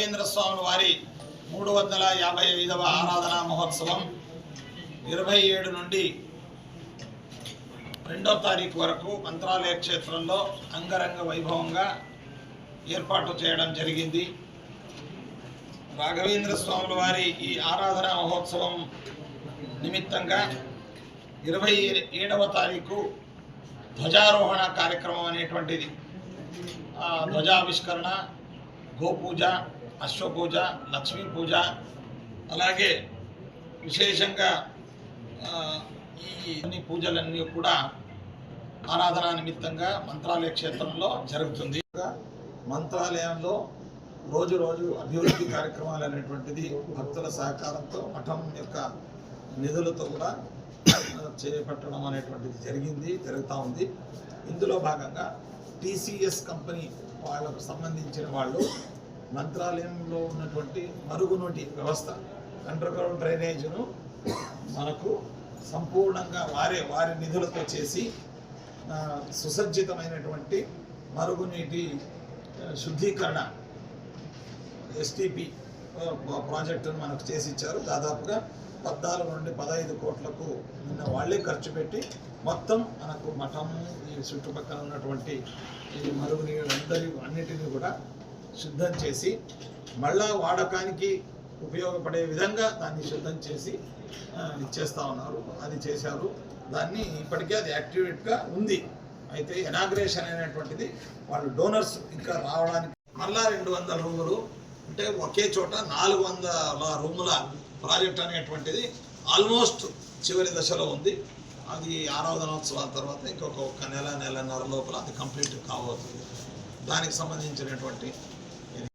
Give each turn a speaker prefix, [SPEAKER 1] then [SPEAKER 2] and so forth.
[SPEAKER 1] రాఘవేంద్ర స్వామి వారి 355వ ఆరాధనా మహోత్సవం 27 నుండి 2వ తారీఖు వరకు మంత్రాలయ క్షేత్రంలో అంగరంగ వైభవంగా ఏర్పాటు చేయడం జరిగింది. రాఘవేంద్ర స్వాముల వారి ఈ ఆరాధనా మహోత్సవం నిమిత్తంగా 27వ తారీఖు ధ్వజారోహణ కార్యక్రమం అనేటువంటిది, ధ్వజావిష్కరణ, గోపూజ, అశ్వపూజ, లక్ష్మీ పూజ, అలాగే విశేషంగా ఈ అన్ని పూజలన్నీ కూడా ఆరాధన నిమిత్తంగా మంత్రాలయ క్షేత్రంలో జరుగుతుంది. మంత్రాలయంలో రోజు రోజు అభివృద్ధి కార్యక్రమాలు అనేటువంటిది భక్తుల సహకారంతో మఠం యొక్క నిధులతో కూడా చేపట్టడం అనేటువంటిది జరుగుతూ ఉంది. ఇందులో భాగంగా టీసీఎస్ కంపెనీ వాళ్ళకు సంబంధించిన వాళ్ళు మంత్రాలయంలో ఉన్నటువంటి మరుగునీటి వ్యవస్థ, అండర్ గ్రౌండ్ డ్రైనేజ్ను మనకు సంపూర్ణంగా వారి నిధులతో చేసి సుసజ్జితమైనటువంటి మరుగునీటి శుద్ధీకరణ ఎస్టీపీ ప్రాజెక్టును మనకు చేసి ఇచ్చారు. దాదాపుగా 14 నుండి 15 కోట్లకు నిన్న వాళ్ళే ఖర్చు పెట్టి మొత్తం మనకు మఠం, ఈ చుట్టుపక్కల ఉన్నటువంటి ఈ మరుగునీరు అన్నిటినీ కూడా శుద్ధం చేసి మళ్ళా వాడకానికి ఉపయోగపడే విధంగా దాన్ని శుద్ధం చేసి ఇచ్చేస్తూ ఉన్నారు. అది చేశారు. దాన్ని ఇప్పటికే అది యాక్టివేట్గా ఉంది. అయితే ఇనాగ్రేషన్ అనేటువంటిది వాళ్ళు డోనర్స్ ఇంకా రావడానికి మళ్ళా 200 రూములు, అంటే ఒకే చోట 400 రూముల ప్రాజెక్ట్ అనేటువంటిది ఆల్మోస్ట్ చివరి దశలో ఉంది. అది ఆరాధనోత్సవాల తర్వాత ఇంకొక నెలన్నర లోపల అది కంప్లీట్ కాబోతుంది. దానికి సంబంధించినటువంటి